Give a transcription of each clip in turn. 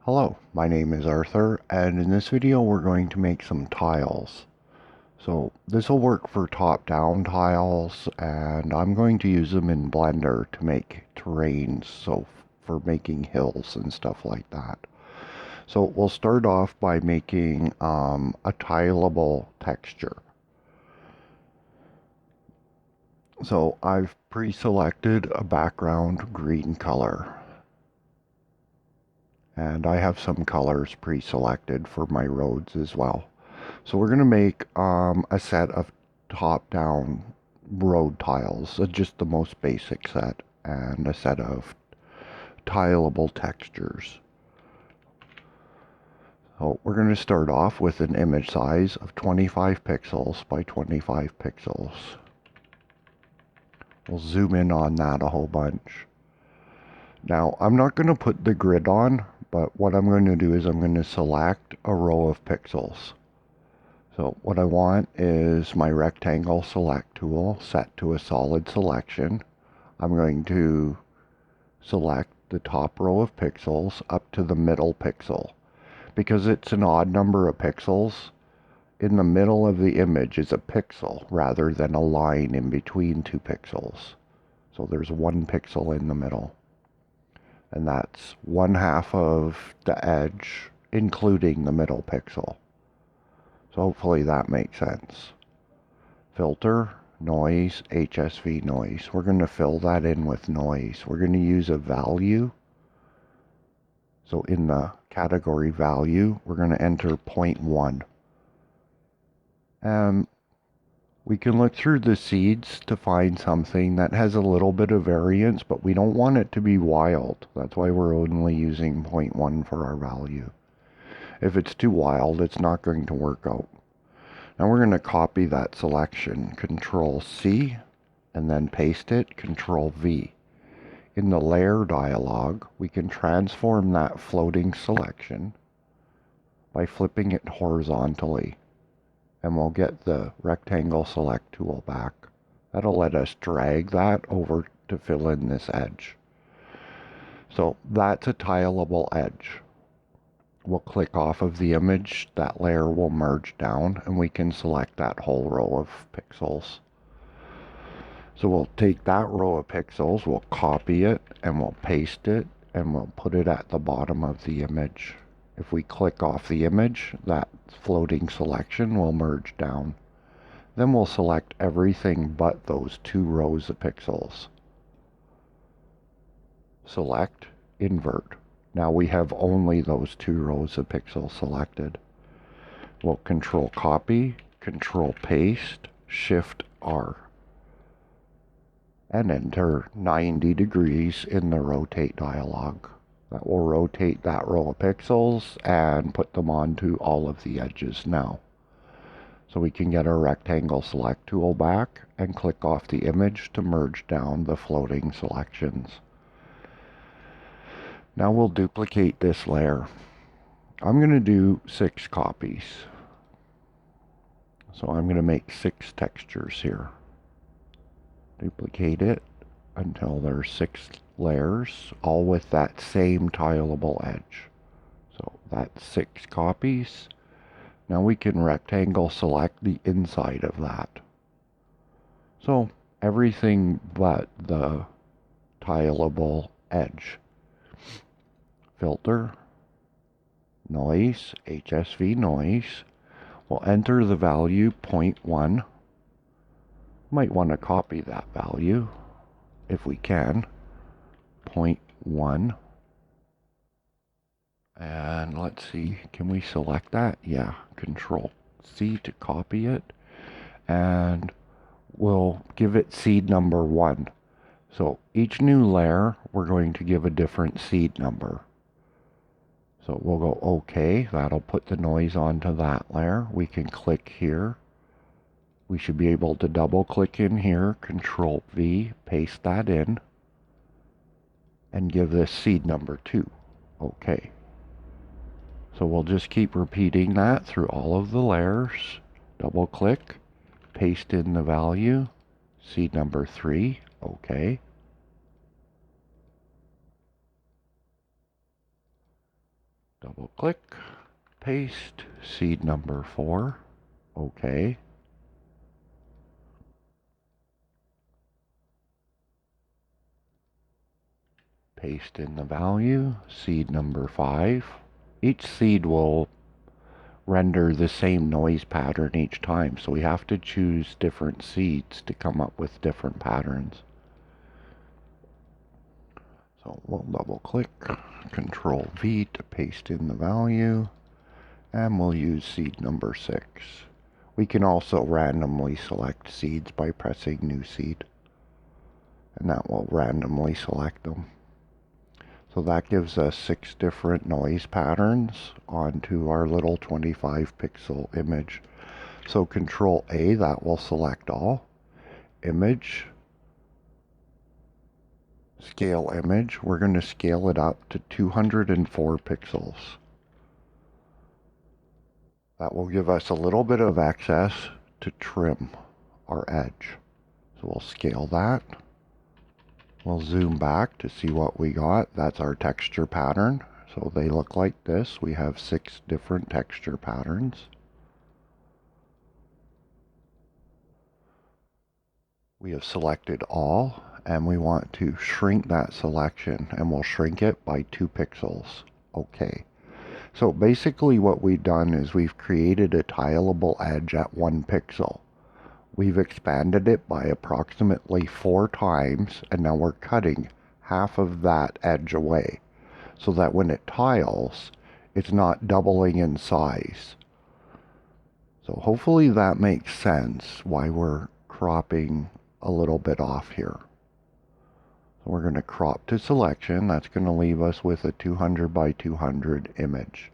Hello, my name is Arthur, and in this video we're going to make some tiles. So this will work for top-down tiles, and I'm going to use them in Blender to make terrains, so for making hills and stuff like that. So we'll start off by making a tileable texture. So I've pre-selected a background green color. And I have some colors pre-selected for my roads as well. So we're going to make a set of top-down road tiles, just the most basic set, and a set of tileable textures. So we're going to start off with an image size of 25 pixels by 25 pixels. We'll zoom in on that a whole bunch. Now, I'm not going to put the grid on, but what I'm going to do is I'm going to select a row of pixels. So what I want is my rectangle select tool set to a solid selection. I'm going to select the top row of pixels up to the middle pixel. Because it's an odd number of pixels, in the middle of the image is a pixel rather than a line in between two pixels. So there's one pixel in the middle. And that's 1/2 of the edge, including the middle pixel. So hopefully that makes sense. Filter, noise, HSV noise. We're going to fill that in with noise. We're going to use a value. So in the category value, we're going to enter 0.1. We can look through the seeds to find something that has a little bit of variance, but we don't want it to be wild. That's why we're only using 0.1 for our value. If it's too wild, it's not going to work out. Now we're going to copy that selection, Control C, and then paste it, Control V. In the layer dialog, we can transform that floating selection by flipping it horizontally. And we'll get the rectangle select tool back. That'll let us drag that over to fill in this edge. So that's a tileable edge. We'll click off of the image, that layer will merge down, and we can select that whole row of pixels. So we'll take that row of pixels, we'll copy it, and we'll paste it, and we'll put it at the bottom of the image. If we click off the image, that floating selection will merge down. Then we'll select everything but those two rows of pixels. Select, invert. Now we have only those two rows of pixels selected. We'll Control Copy, Control Paste, Shift R. And enter 90 degrees in the Rotate dialog. That will rotate that row of pixels and put them onto all of the edges now. So we can get our rectangle select tool back and click off the image to merge down the floating selections. Now we'll duplicate this layer. I'm going to do 6 copies. So I'm going to make 6 textures here. Duplicate it until there's 6 layers, all with that same tileable edge. So that's 6 copies. Now we can rectangle select the inside of that. So everything but the tileable edge. Filter, noise, HSV noise. We'll enter the value 0.1. Might want to copy that value if we can. 0.1. And let's see, can we select that? Yeah, Control C to copy it. And we'll give it seed number 1. So each new layer, we're going to give a different seed number. So we'll go OK. That'll put the noise onto that layer. We can click here. We should be able to double click in here, Control V, paste that in, and give this seed number 2. OK. So we'll just keep repeating that through all of the layers. Double click, paste in the value, seed number 3, OK. Double click, paste, seed number 4, OK. Paste in the value, seed number 5. Each seed will render the same noise pattern each time, so we have to choose different seeds to come up with different patterns. So we'll double click, Control V to paste in the value, and we'll use seed number 6. We can also randomly select seeds by pressing new seed, and that will randomly select them. So that gives us 6 different noise patterns onto our little 25 pixel image. So Control A, that will select all. Image, scale image, we're going to scale it up to 204 pixels. That will give us a little bit of access to trim our edge. So we'll scale that. We'll zoom back to see what we got. That's our texture pattern. So they look like this. We have 6 different texture patterns. We have selected all, and we want to shrink that selection, and we'll shrink it by 2 pixels. Okay. So basically what we've done is we've created a tileable edge at 1 pixel. We've expanded it by approximately 4 times, and now we're cutting half of that edge away so that when it tiles, it's not doubling in size. So hopefully that makes sense why we're cropping a little bit off here. So we're going to crop to selection. That's going to leave us with a 200 by 200 image.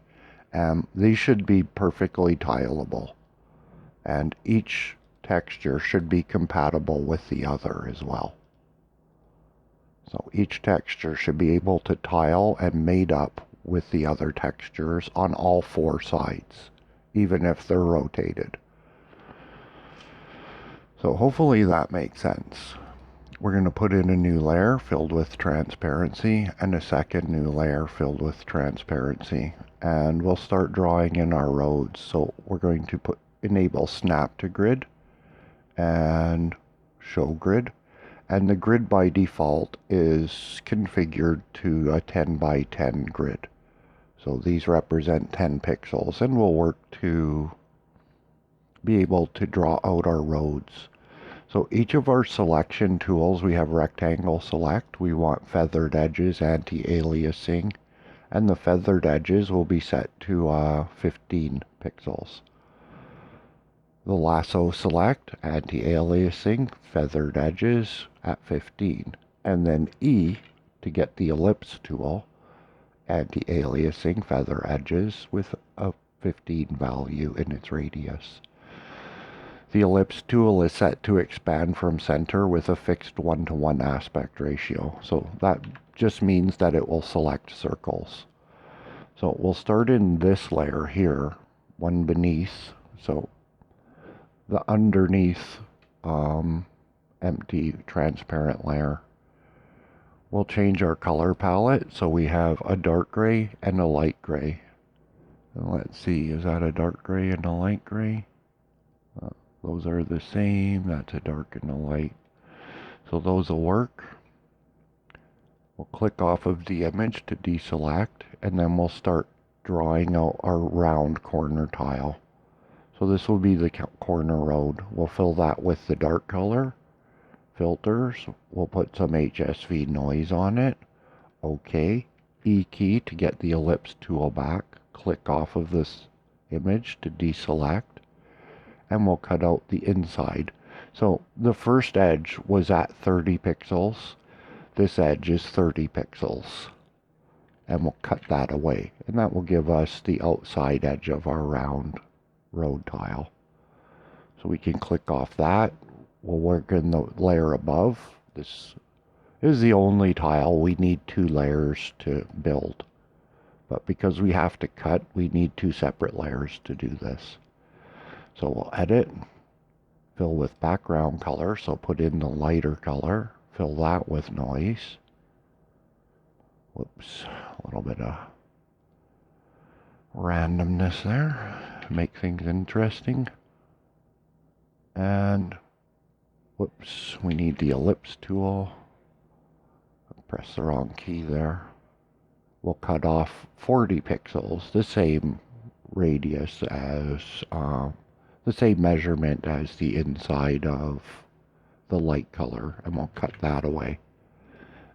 These should be perfectly tileable, and each texture should be compatible with the other as well. So each texture should be able to tile and mate up with the other textures on all 4 sides, even if they're rotated. So hopefully that makes sense. We're going to put in a new layer filled with transparency and a second new layer filled with transparency. And we'll start drawing in our roads. So we're going to enable snap to grid and show grid, and the grid by default is configured to a 10 by 10 grid. So these represent 10 pixels, and we'll work to be able to draw out our roads. So each of our selection tools, we have rectangle select, we want feathered edges, anti-aliasing, and the feathered edges will be set to 15 pixels. The lasso select, anti-aliasing, feathered edges at 15. And then E to get the ellipse tool, anti-aliasing, feather edges with a 15 value in its radius. The ellipse tool is set to expand from center with a fixed 1:1 aspect ratio. So that just means that it will select circles. So we'll start in this layer here, one beneath. So the underneath empty transparent layer. We'll change our color palette so we have a dark gray and a light gray. And let's see, is that a dark gray and a light gray? Those are the same. That's a dark and a light. So those will work. We'll click off of the image to deselect, and then we'll start drawing out our round corner tile. So this will be the corner road. We'll fill that with the dark color. Filters, we'll put some HSV noise on it. OK. E key to get the ellipse tool back. Click off of this image to deselect. And we'll cut out the inside. So the first edge was at 30 pixels. This edge is 30 pixels. And we'll cut that away. And that will give us the outside edge of our round road tile. So we can click off that. We'll work in the layer above. This is the only tile we need 2 layers to build. But because we have to cut, we need 2 separate layers to do this. So we'll edit, fill with background color. So put in the lighter color, fill that with noise. Whoops, a little bit of randomness there, make things interesting. And whoops, we need the ellipse tool. Press the wrong key there. We'll cut off 40 pixels, the same radius as, the same measurement as the inside of the light color, and we'll cut that away.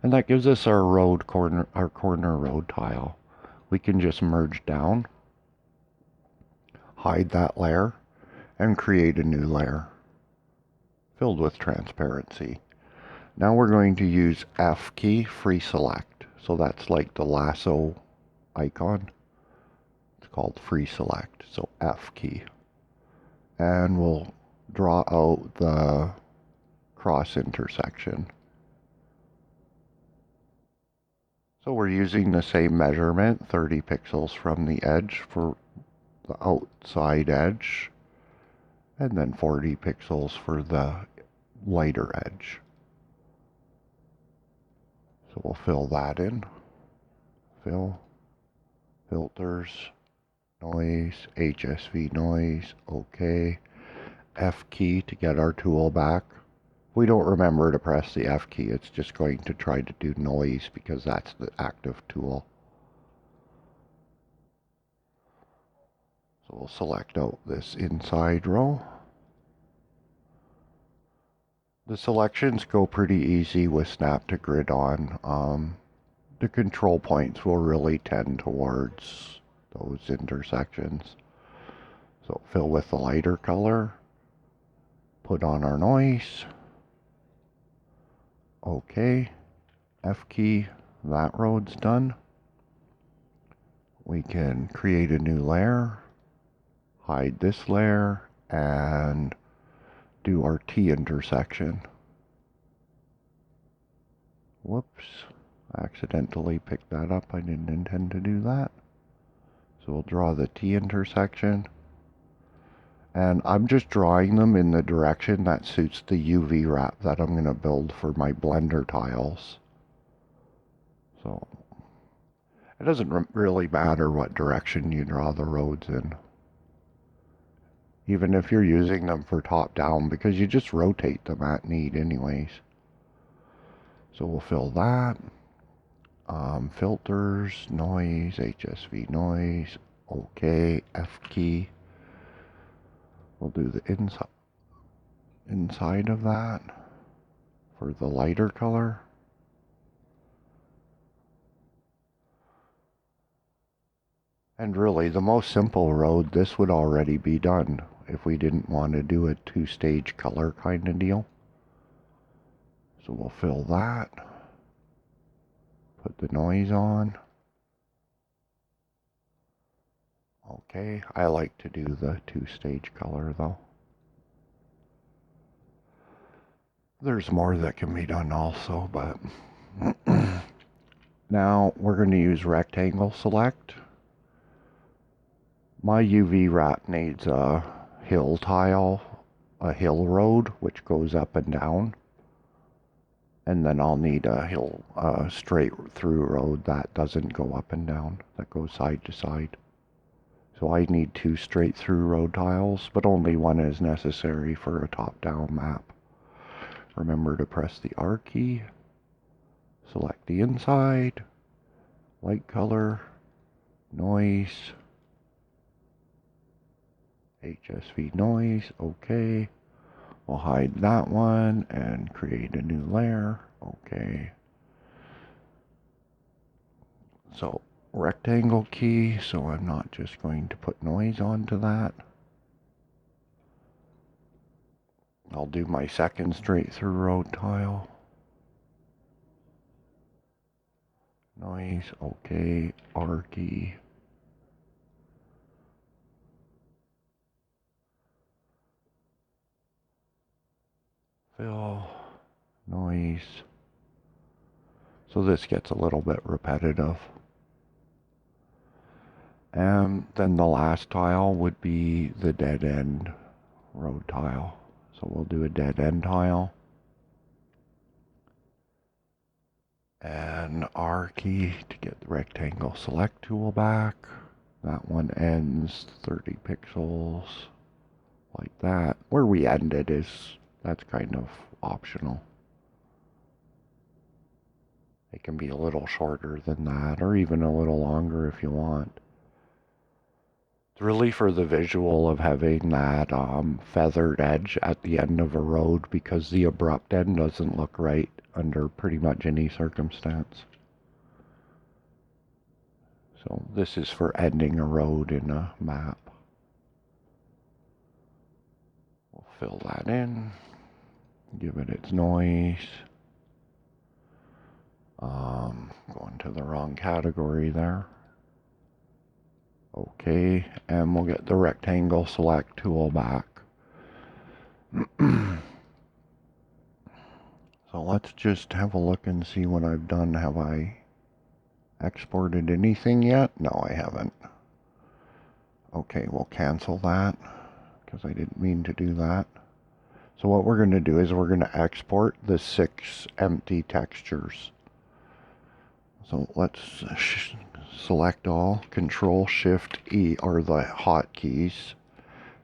And that gives us our corner road tile. We can just merge down, hide that layer, and create a new layer filled with transparency. Now we're going to use F key, free select. So that's like the lasso icon. It's called free select. So F key. And we'll draw out the cross intersection. So we're using the same measurement, 30 pixels from the edge for the outside edge, and then 40 pixels for the lighter edge. So we'll fill that in. Fill, filters, noise, HSV noise, OK. F key to get our tool back. If we don't remember to press the F key, it's just going to try to do noise because that's the active tool. So we'll select out this inside row. The selections go pretty easy with snap to grid on. The control points will really tend towards those intersections. So fill with the lighter color, put on our noise, OK, F key, that road's done. We can create a new layer, hide this layer, and do our T intersection. Whoops, I accidentally picked that up. I didn't intend to do that. So we'll draw the T intersection. And I'm just drawing them in the direction that suits the UV wrap that I'm going to build for my Blender tiles. So it doesn't really matter what direction you draw the roads in, even if you're using them for top down, because you just rotate them at need anyways. So we'll fill that. Filters, noise, HSV noise, OK, F key. We'll do the inside of that for the lighter color. And really, the most simple road, this would already be done if we didn't want to do a two-stage color kind of deal. So we'll fill that. Put the noise on. Okay, I like to do the two-stage color though. There's more that can be done also, but now we're going to use rectangle select. My UV wrap needs a hill tile, a hill road, which goes up and down. And then I'll need a hill, straight through road that doesn't go up and down, that goes side to side. So I need 2 straight through road tiles, but only one is necessary for a top-down map. Remember to press the R key, select the inside, light color, noise, HSV noise, OK. We'll hide that one and create a new layer, OK. So rectangle key, so I'm not just going to put noise onto that. I'll do my second straight through road tile. Noise, OK, R key. Fill, noise. So this gets a little bit repetitive. And then the last tile would be the dead end road tile. So we'll do a dead end tile. And R key to get the rectangle select tool back. That one ends 30 pixels like that. Where we ended that's kind of optional. It can be a little shorter than that, or even a little longer if you want. It's really for the visual of having that feathered edge at the end of a road, because the abrupt end doesn't look right under pretty much any circumstance. So this is for ending a road in a map. We'll fill that in, give it its noise. Going to the wrong category there. Okay, and we'll get the rectangle select tool back. So let's just have a look and see what I've done. Have I exported anything yet? No, I haven't. Okay, we'll cancel that because I didn't mean to do that. So what we're going to do is we're going to export the 6 empty textures. So let's select all. Control Shift E are the hotkeys,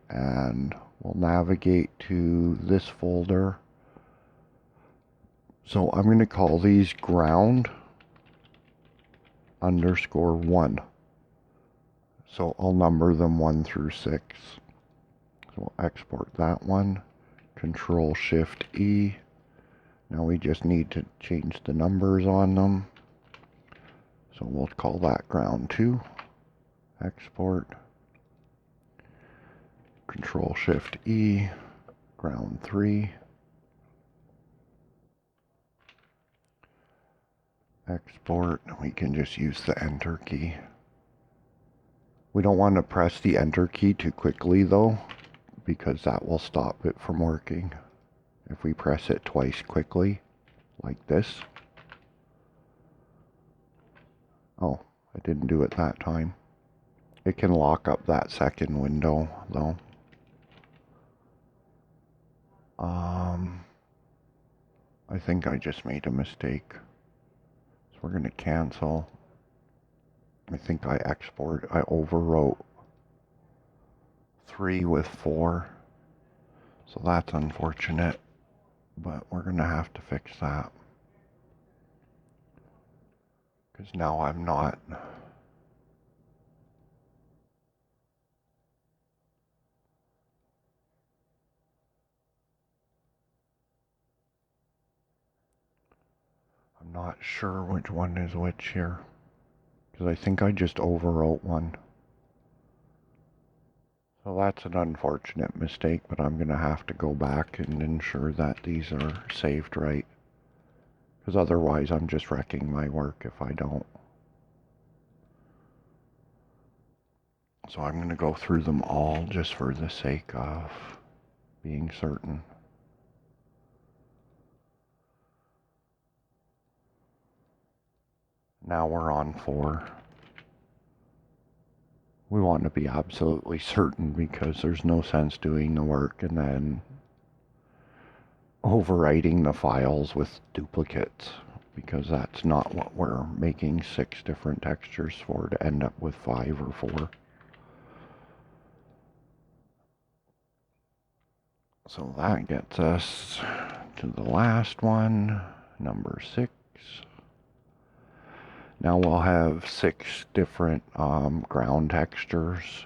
and we'll navigate to this folder. So I'm going to call these ground _1. So I'll number them 1 through 6. So we'll export that one. Control Shift E. Now we just need to change the numbers on them. So we'll call that ground 2. Export. Control Shift E. Ground 3. Export. We can just use the Enter key. We don't want to press the Enter key too quickly though, because that will stop it from working. If we press it twice quickly, like this. Oh, I didn't do it that time. It can lock up that second window though. I think I just made a mistake. So we're going to cancel. I think I overwrote 3 with 4. So that's unfortunate, but we're going to have to fix that. Because now I'm not sure which one is which here. Because I think I just overwrote one. So that's an unfortunate mistake, but I'm going to have to go back and ensure that these are saved right. Because otherwise I'm just wrecking my work if I don't. So I'm going to go through them all just for the sake of being certain. Now we're on 4. We want to be absolutely certain, because there's no sense doing the work and then overwriting the files with duplicates, because that's not what we're making 6 different textures for, to end up with 5 or 4. So that gets us to the last one, number 6. Now we'll have 6 different ground textures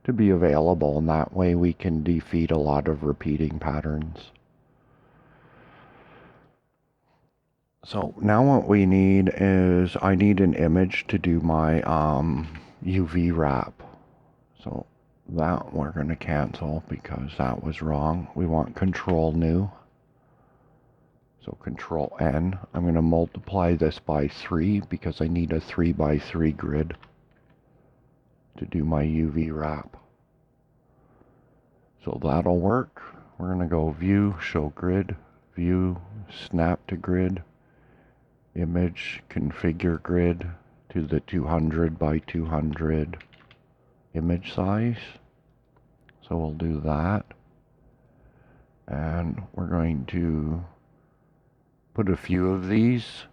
to be available, and that way we can defeat a lot of repeating patterns. So now what we need is, I need an image to do my UV wrap. So that we're going to cancel because that was wrong. We want Control New. So Control N. I'm going to multiply this by 3 because I need a 3 by 3 grid to do my UV wrap. So that'll work. We're going to go View, Show Grid, View, Snap to Grid, Image, Configure Grid to the 200 by 200 image size. So we'll do that. And we're going to put a few of these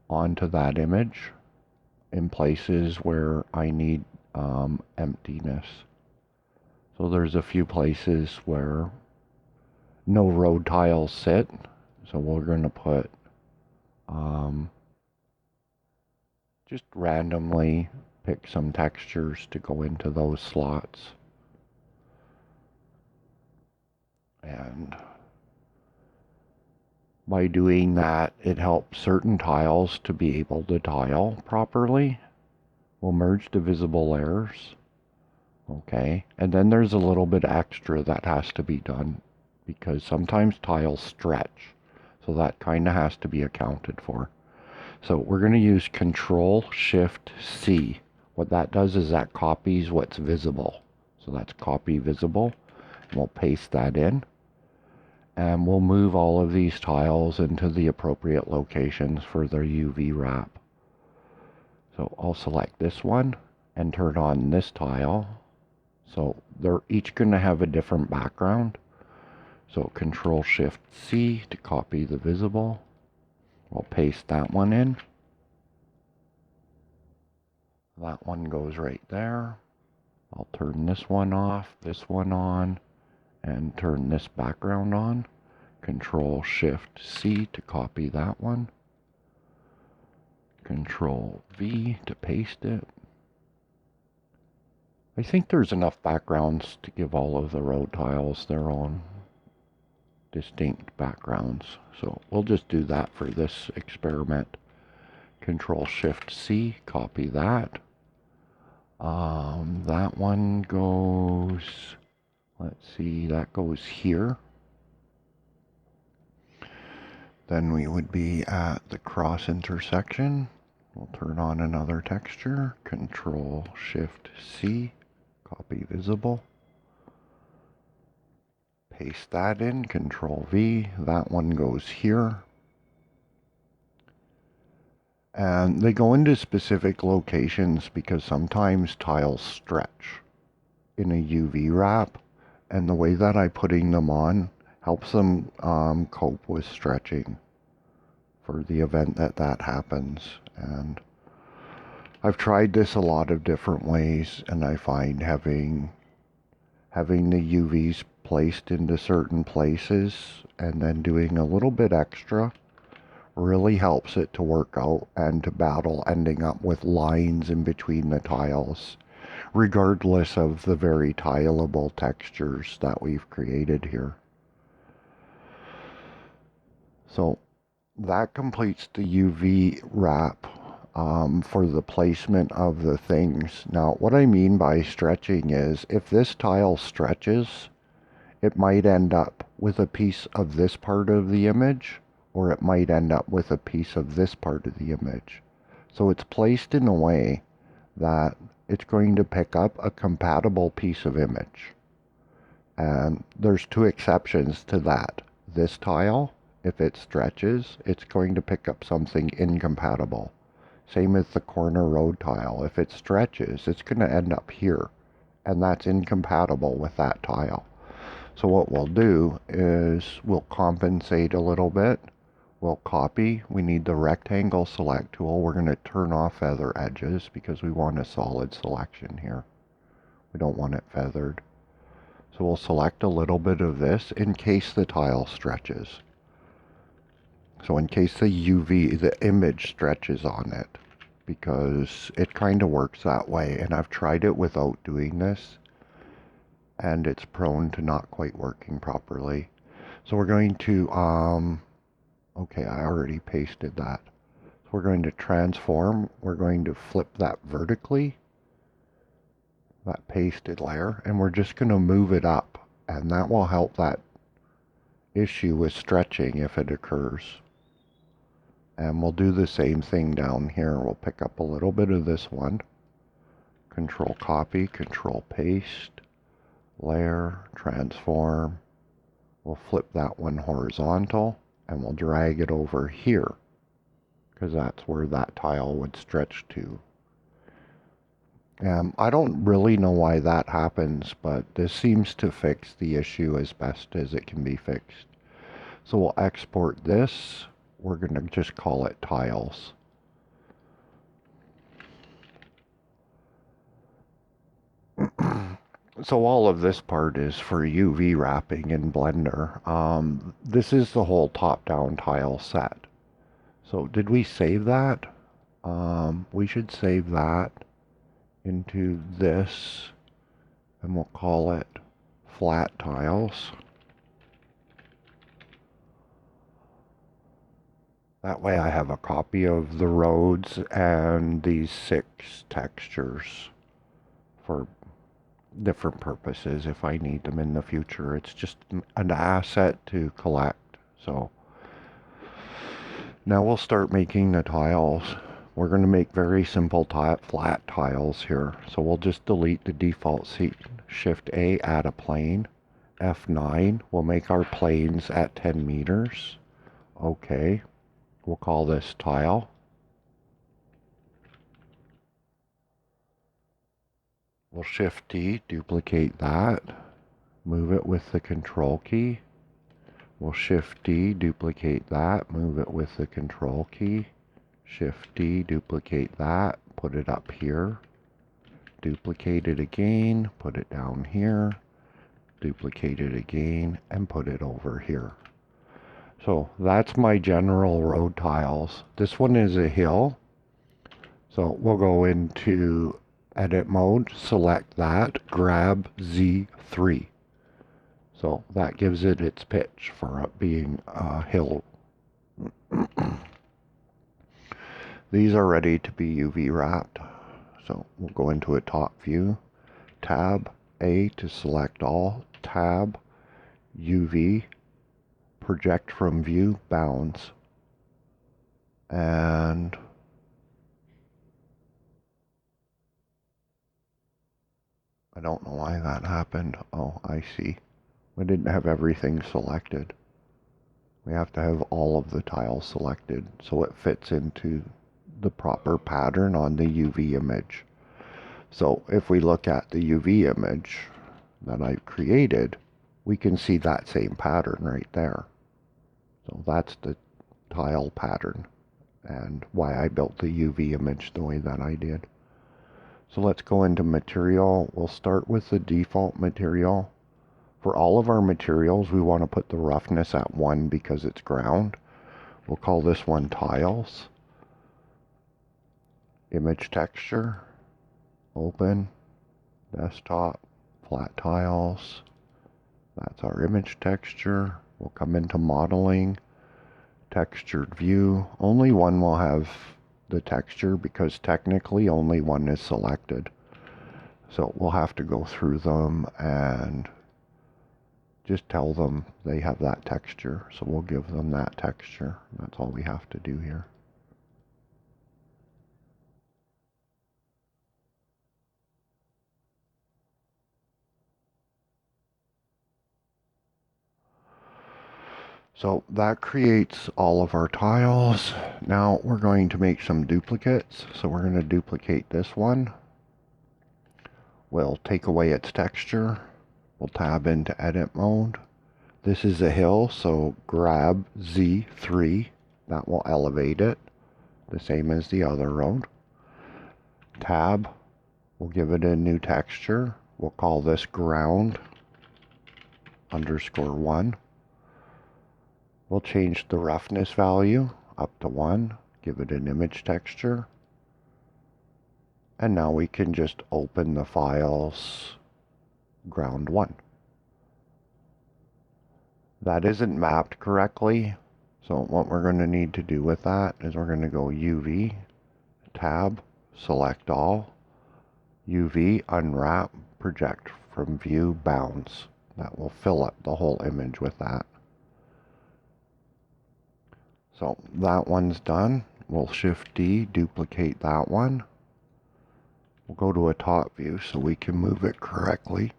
onto that image in places where I need emptiness. So there's a few places where no road tiles sit. So we're going to put just randomly pick some textures to go into those slots. And by doing that, it helps certain tiles to be able to tile properly. We'll merge the visible layers. Okay, and then there's a little bit extra that has to be done because sometimes tiles stretch. So that kind of has to be accounted for. So we're going to use Control-Shift-C. What that does is that copies what's visible. So that's copy visible. We'll paste that in. And we'll move all of these tiles into the appropriate locations for their UV wrap. So I'll select this one and turn on this tile. So they're each going to have a different background. So Control-Shift-C to copy the visible. We'll paste that one in. That one goes right there. I'll turn this one off, this one on, and turn this background on. Control-Shift-C to copy that one. Control-V to paste it. I think there's enough backgrounds to give all of the road tiles their own distinct backgrounds. So we'll just do that for this experiment. Control-Shift-C, copy that. That one goes, let's see, that goes here. Then we would be at the cross intersection. We'll turn on another texture. Control-Shift-C, copy visible. Paste that in, Control-V. That one goes here. And they go into specific locations because sometimes tiles stretch in a UV wrap. And the way that I'm putting them on helps them cope with stretching for the event that that happens. And I've tried this a lot of different ways, and I find having the UVs placed into certain places and then doing a little bit extra really helps it to work out and to battle ending up with lines in between the tiles, regardless of the very tileable textures that we've created here. So that completes the UV wrap for the placement of the things. Now, what I mean by stretching is if this tile stretches, it might end up with a piece of this part of the image, or it might end up with a piece of this part of the image. So it's placed in a way that it's going to pick up a compatible piece of image. And there's two exceptions to that. This tile, if it stretches, it's going to pick up something incompatible. Same with the corner road tile. If it stretches, it's going to end up here, and that's incompatible with that tile. So what we'll do is we'll compensate a little bit. We'll copy. We need the rectangle select tool. We're going to turn off feather edges because we want a solid selection here. We don't want it feathered. So we'll select a little bit of this in case the tile stretches. So in case the image stretches on it, because it kind of works that way. And I've tried it without doing this, and it's prone to not quite working properly. So we're going to, okay, I already pasted that. So we're going to transform. We're going to flip that vertically, that pasted layer, and we're just going to move it up. And that will help that issue with stretching if it occurs. And we'll do the same thing down here. We'll pick up a little bit of this one. Control copy, Control paste, layer, transform. We'll flip that one horizontal and we'll drag it over here because that's where that tile would stretch to. I don't really know why that happens, but this seems to fix the issue as best as it can be fixed. So we'll export this. We're going to just call it tiles. So all of this part is for UV wrapping in Blender. This is the whole top-down tile set. So did we save that? We should save that into this, and we'll call it flat tiles. That way I have a copy of the roads and these 6 textures for different purposes if I need them in the future. It's just an asset to collect. So now we'll start making the tiles. We're going to make very simple flat tiles here. So we'll just delete the default seat. Shift A, add a plane. F9, we'll make our planes at 10 meters. Okay, we'll call this tile. We'll Shift D, duplicate that. Move it with the Control key. We'll Shift D, duplicate that. Move it with the Control key. Shift D, duplicate that. Put it up here. Duplicate it again. Put it down here. Duplicate it again and put it over here. So that's my general road tiles. This one is a hill. So we'll go into edit mode, select that, grab Z3. So that gives it its pitch for being a hill. These are ready to be UV wrapped. So we'll go into a top view, tab A to select all, tab UV, project from view, bounds. And I don't know why that happened. Oh, I see. We didn't have everything selected. We have to have all of the tiles selected so it fits into the proper pattern on the UV image. So if we look at the UV image that I've created, we can see that same pattern right there. So that's the tile pattern and why I built the UV image the way that I did. So let's go into material. We'll start with the default material. For all of our materials, we want to put the roughness at 1 because it's ground. We'll call this one tiles. Image texture, open, desktop, flat tiles. That's our image texture. We'll come into modeling, textured view. Only one will have the texture because technically only one is selected. So we'll have to go through them and just tell them they have that texture. So we'll give them that texture. That's all we have to do here. So that creates all of our tiles. Now we're going to make some duplicates. So we're going to duplicate this one. We'll take away its texture. We'll tab into edit mode. This is a hill, so grab Z3. That will elevate it, the same as the other road. Tab, we'll give it a new texture. We'll call this ground _1. We'll change the roughness value up to 1, give it an image texture. And now we can just open the files ground 1. That isn't mapped correctly, so what we're going to need to do with that is we're going to go UV, tab, select all, UV, unwrap, project from view, bounds. That will fill up the whole image with that. So that one's done. We'll Shift D, duplicate that one. We'll go to a top view so we can move it correctly.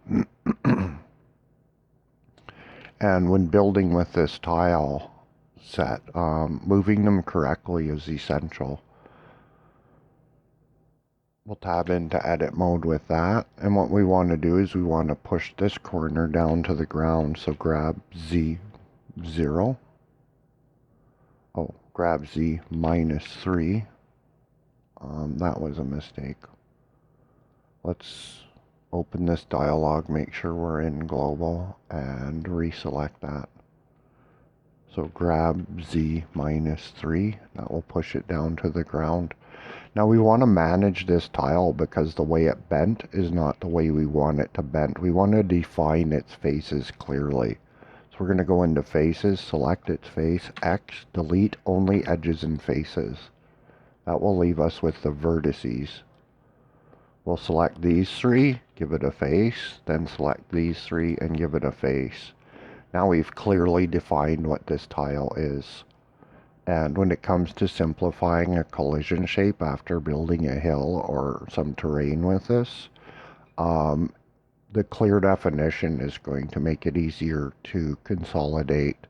And when building with this tile set, moving them correctly is essential. We'll tab into edit mode with that. And what we want to do is we want to push this corner down to the ground. So grab Z0. Oh, grab Z -3. That was a mistake. Let's Open this dialog, make sure we're in global, and reselect that. So grab Z -3, that will push it down to the ground. Now we want to manage this tile because the way it bent is not the way we want it to bend. We want to define its faces clearly. So we're going to go into faces, select its face, X, delete only edges and faces. That will leave us with the vertices. We'll select these three, give it a face, then select these three and give it a face. Now we've clearly defined what this tile is. And when it comes to simplifying a collision shape after building a hill or some terrain with this, the clear definition is going to make it easier to consolidate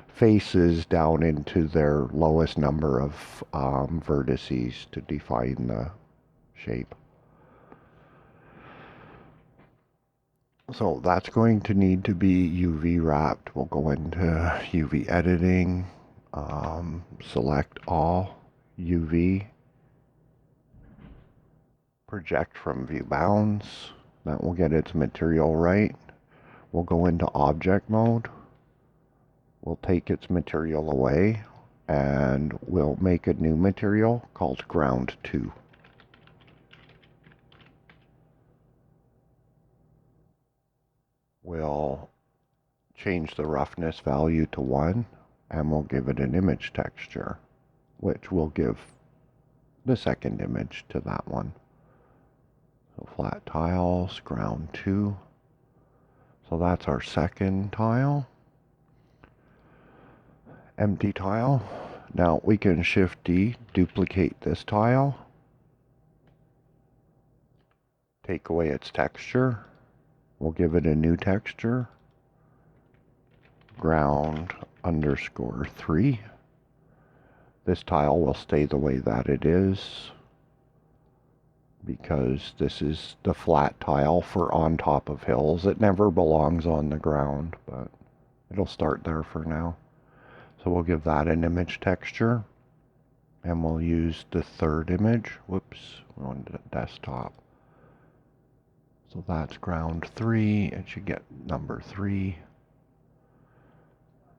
faces down into their lowest number of vertices to define the shape. So that's going to need to be UV wrapped. We'll go into UV editing, select all, UV, project from view bounds. That will get its material right. We'll go into object mode. We'll take its material away and we'll make a new material called ground 2. We'll change the roughness value to 1 and we'll give it an image texture, which will give the second image to that one. So flat tiles, ground 2. So that's our second tile. Empty tile. Now we can Shift D, duplicate this tile, take away its texture. We'll give it a new texture, ground _3. This tile will stay the way that it is because this is the flat tile for on top of hills. It never belongs on the ground, but it'll start there for now. So we'll give that an image texture and we'll use the third image. Whoops, we wanted a desktop. So that's ground 3. It should get number 3.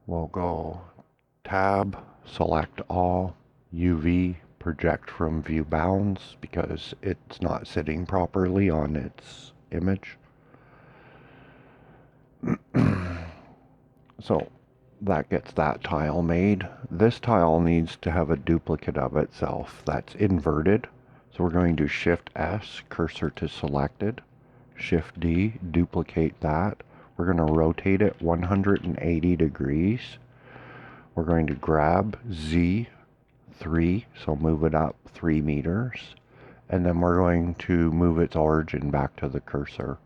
We'll go tab, select all, UV, project from view bounds because it's not sitting properly on its image. So that gets that tile made. This tile needs to have a duplicate of itself that's inverted. So we're going to Shift S, cursor to selected. Shift D, duplicate that. We're going to rotate it 180 degrees. We're going to grab Z3, so move it up 3 meters. And then we're going to move its origin back to the cursor.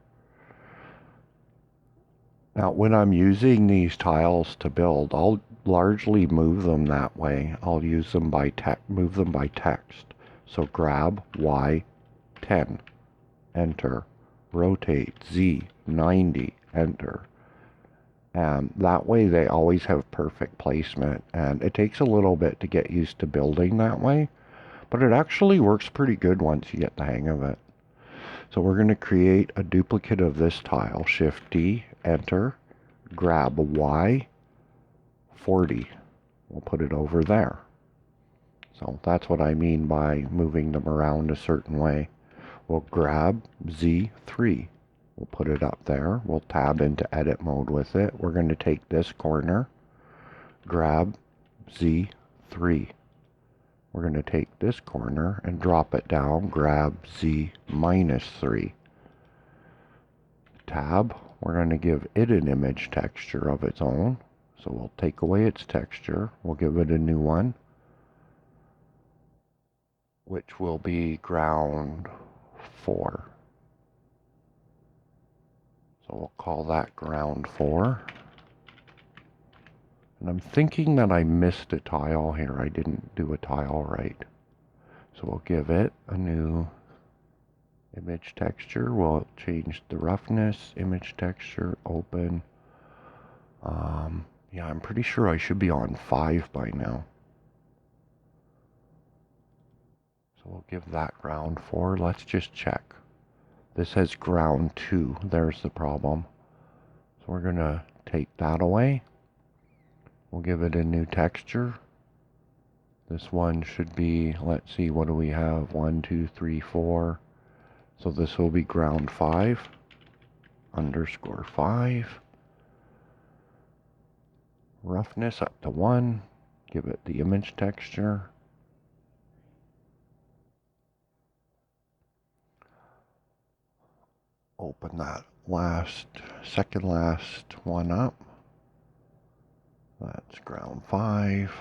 Now when I'm using these tiles to build, I'll largely move them that way. I'll use them by move them by text. So grab Y10, enter. Rotate Z 90, enter. And that way they always have perfect placement, and it takes a little bit to get used to building that way, but it actually works pretty good once you get the hang of it. So we're going to create a duplicate of this tile. Shift D, enter, grab Y 40. We'll put it over there. So that's what I mean by moving them around a certain way. We'll grab Z3. We'll put it up there. We'll tab into edit mode with it. We're going to take this corner, grab Z3. We're going to take this corner and drop it down, grab Z -3. Tab, we're going to give it an image texture of its own. So we'll take away its texture. We'll give it a new one, which will be ground 4. So we'll call that ground 4. And I'm thinking that I missed a tile here. I didn't do a tile right. So we'll give it a new image texture. We'll change the roughness, image texture, open. Yeah, I'm pretty sure I should be on 5 by now. So we'll give that ground 4. Let's just check. This says ground 2. There's the problem. So we're going to take that away. We'll give it a new texture. This one should be, let's see, what do we have? 1, 2, 3, 4. So this will be ground 5, underscore 5. Roughness up to 1. Give it the image texture. Open that second last one up. That's ground 5.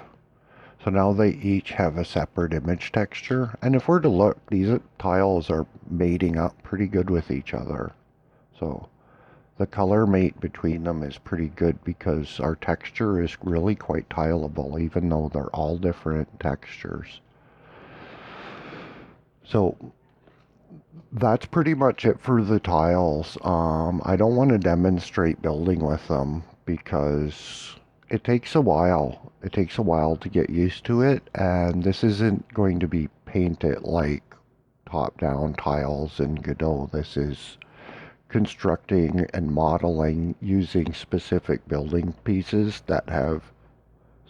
So now they each have a separate image texture. And if we're to look, these tiles are mating up pretty good with each other. So the color mate between them is pretty good because our texture is really quite tileable, even though they're all different textures. So that's pretty much it for the tiles. I don't want to demonstrate building with them because it takes a while. It takes a while to get used to it, and this isn't going to be painted like top-down tiles in Godot. This is constructing and modeling using specific building pieces that have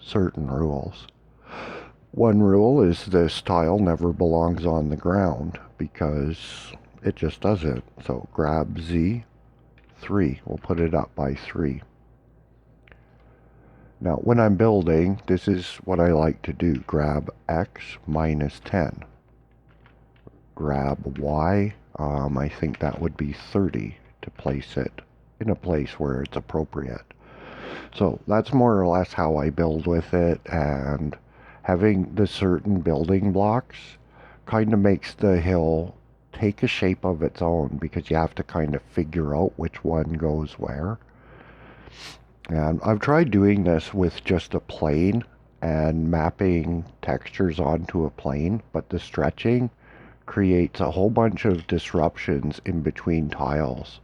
certain rules. One rule is this tile never belongs on the ground because it just doesn't. So grab Z, 3. We'll put it up by 3. Now when I'm building, this is what I like to do. Grab X minus 10. Grab Y, I think that would be 30 to place it in a place where it's appropriate. So that's more or less how I build with it, and having the certain building blocks kind of makes the hill take a shape of its own because you have to kind of figure out which one goes where. And I've tried doing this with just a plane and mapping textures onto a plane, but the stretching creates a whole bunch of disruptions in between tiles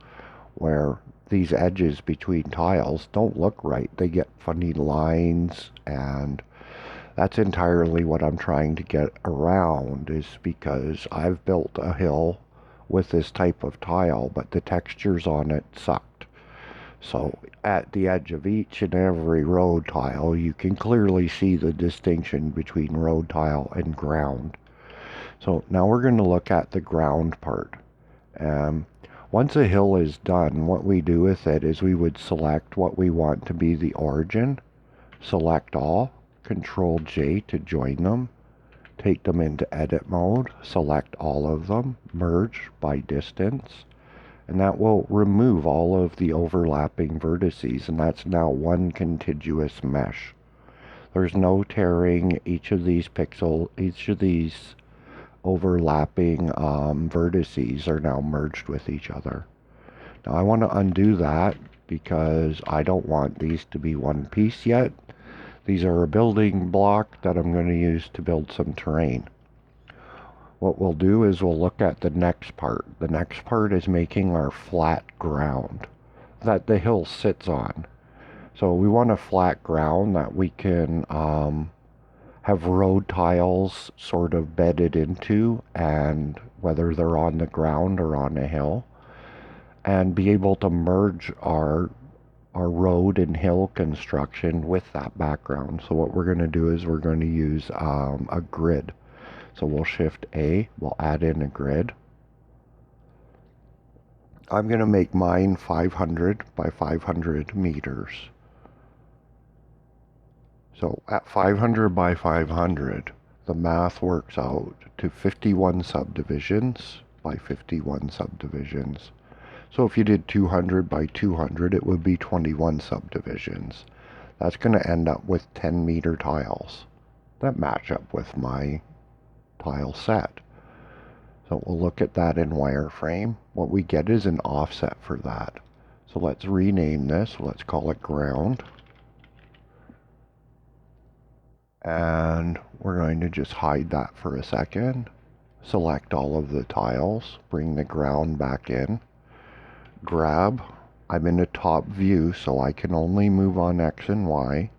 where these edges between tiles don't look right. They get funny lines, and that's entirely what I'm trying to get around, is because I've built a hill with this type of tile, but the textures on it sucked. So at the edge of each and every road tile, you can clearly see the distinction between road tile and ground. So now we're going to look at the ground part. Once a hill is done, what we do with it is we would select what we want to be the origin, select all, Control J to join them, take them into edit mode, select all of them, merge by distance, and that will remove all of the overlapping vertices, and that's now one contiguous mesh. There's no tearing. Each of these overlapping vertices are now merged with each other. Now I want to undo that because I don't want these to be one piece yet. These are a building block that I'm going to use to build some terrain. What we'll do is we'll look at the next part. The next part is making our flat ground that the hill sits on. So we want a flat ground that we can have road tiles sort of bedded into, and whether they're on the ground or on a hill, and be able to merge our road and hill construction with that background. So what we're going to do is we're going to use a grid. So we'll Shift A, we'll add in a grid. I'm going to make mine 500 by 500 meters. So at 500 by 500, the math works out to 51 subdivisions by 51 subdivisions. So if you did 200 by 200, it would be 21 subdivisions. That's going to end up with 10-meter tiles that match up with my tile set. So we'll look at that in wireframe. What we get is an offset for that. So let's rename this. Let's call it ground. And we're going to just hide that for a second. Select all of the tiles. Bring the ground back in. Grab. I'm in a top view, so I can only move on X and Y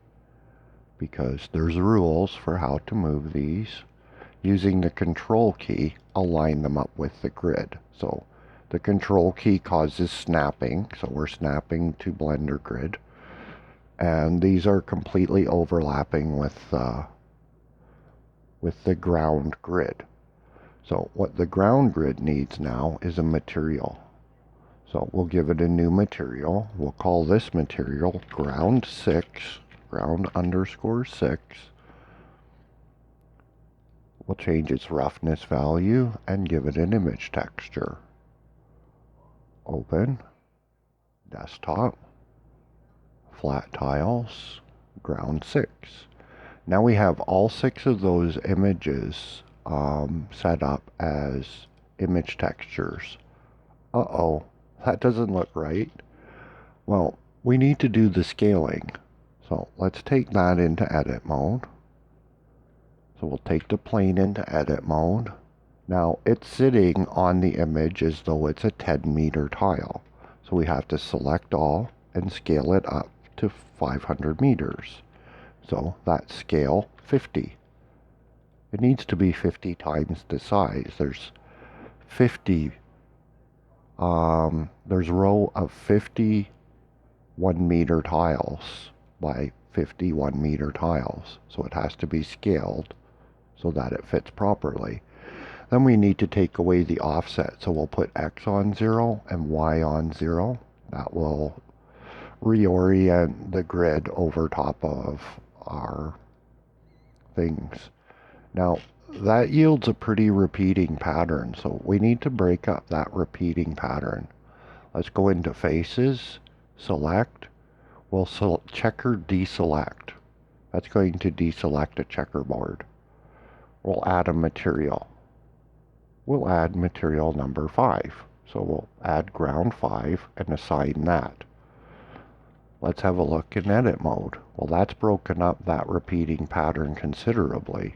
because there's rules for how to move these. Using the control key, align them up with the grid. So The control key causes snapping, so we're snapping to Blender Grid. And these are completely overlapping with the ground grid. So what the ground grid needs now is a material. So we'll give it a new material. We'll call this material ground 6, ground underscore 6. We'll change its roughness value and give it an image texture. Open, desktop, flat tiles, ground 6. Now we have all 6 of those images set up as image textures. Uh-oh, that doesn't look right. Well, we need to do the scaling. So let's take that into edit mode. So we'll take the plane into edit mode. Now it's sitting on the image as though it's a 10-meter tile. So we have to select all and scale it up to 500 meters. So that's scale 50. It needs to be 50 times the size. There's 50, there's a row of 50 1-meter tiles by 50 1-meter tiles. So it has to be scaled so that it fits properly. Then we need to take away the offset. So we'll put X on 0 and Y on 0. That will reorient the grid over top of our things. Now that yields a pretty repeating pattern, so we need to break up that repeating pattern. Let's go into faces, select, we'll checker deselect. That's going to deselect a checkerboard. We'll add a material. We'll add material number 5. So we'll add ground 5 and assign that. Let's have a look in edit mode. Well, that's broken up that repeating pattern considerably.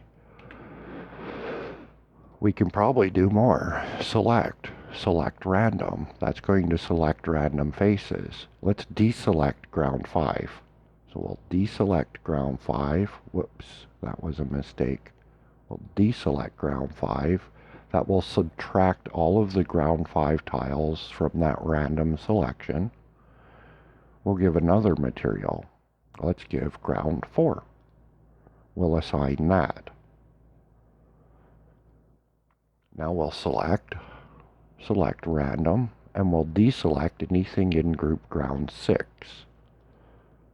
We can probably do more. Select random. That's going to select random faces. Let's deselect ground 5. So we'll deselect ground 5. Whoops, that was a mistake. We'll deselect ground 5. That will subtract all of the ground 5 tiles from that random selection. We'll give another material. Let's give ground 4. We'll assign that. Now we'll select random, and we'll deselect anything in group ground 6.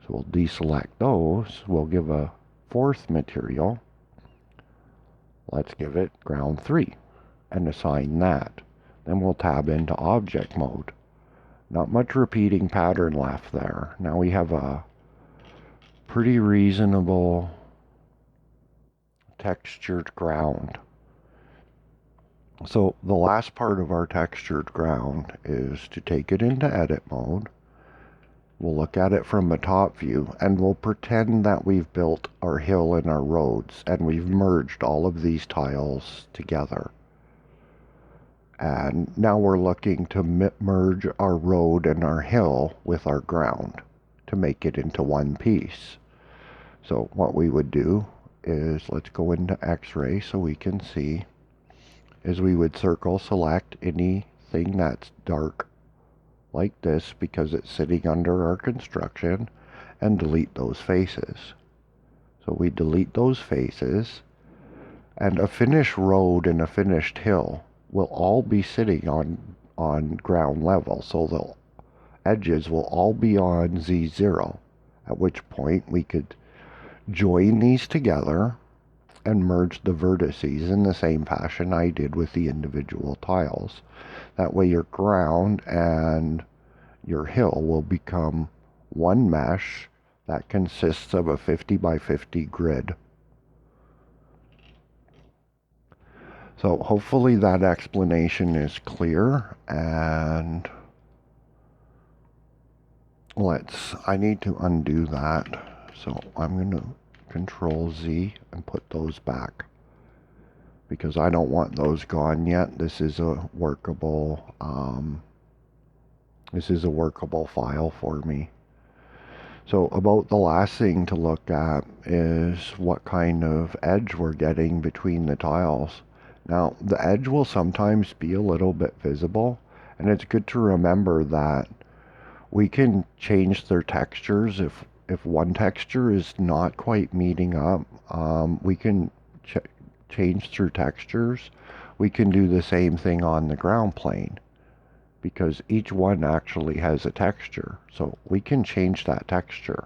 So we'll deselect those. We'll give a 4th material. Let's give it ground 3 and assign that. Then we'll tab into object mode. Not much repeating pattern left there. Now we have a pretty reasonable textured ground. So the last part of our textured ground is to take it into edit mode. We'll look at it from a top view and we'll pretend that we've built our hill and our roads and we've merged all of these tiles together. And now we're looking to merge our road and our hill with our ground to make it into one piece. So what we would do is, let's go into X-ray so we can see, is we would circle select anything that's dark like this because it's sitting under our construction and delete those faces. So we delete those faces, and a finished road and a finished hill will all be sitting on ground level, so the edges will all be on Z0, at which point we could join these together and merge the vertices in the same fashion I did with the individual tiles. That way your ground and your hill will become one mesh that consists of a 50 by 50 grid. So hopefully that explanation is clear, and I need to undo that. So I'm going to Control Z and put those back because I don't want those gone yet. This is a workable file for me. So about the last thing to look at is what kind of edge we're getting between the tiles. Now, the edge will sometimes be a little bit visible, And it's good to remember that we can change their textures if one texture is not quite meeting up. We can change through textures. We can do the same thing on the ground plane because each one actually has a texture. So we can change that texture.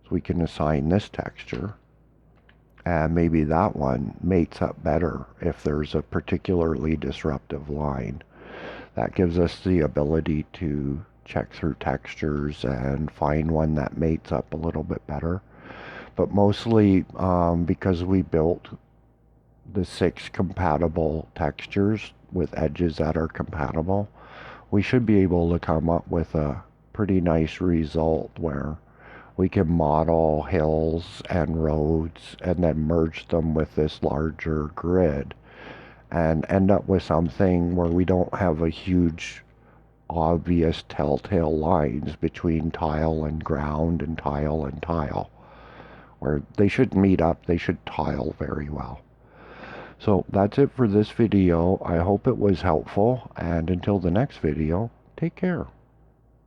So we can assign this texture, and maybe that one mates up better if there's a particularly disruptive line. That gives us the ability to check through textures and find one that mates up a little bit better. But mostly because we built the 6 compatible textures with edges that are compatible, we should be able to come up with a pretty nice result where we can model hills and roads and then merge them with this larger grid and end up with something where we don't have a huge obvious telltale lines between tile and ground and tile, where they should meet up, they should tile very well. So that's it for this video. I hope it was helpful, and until the next video, take care.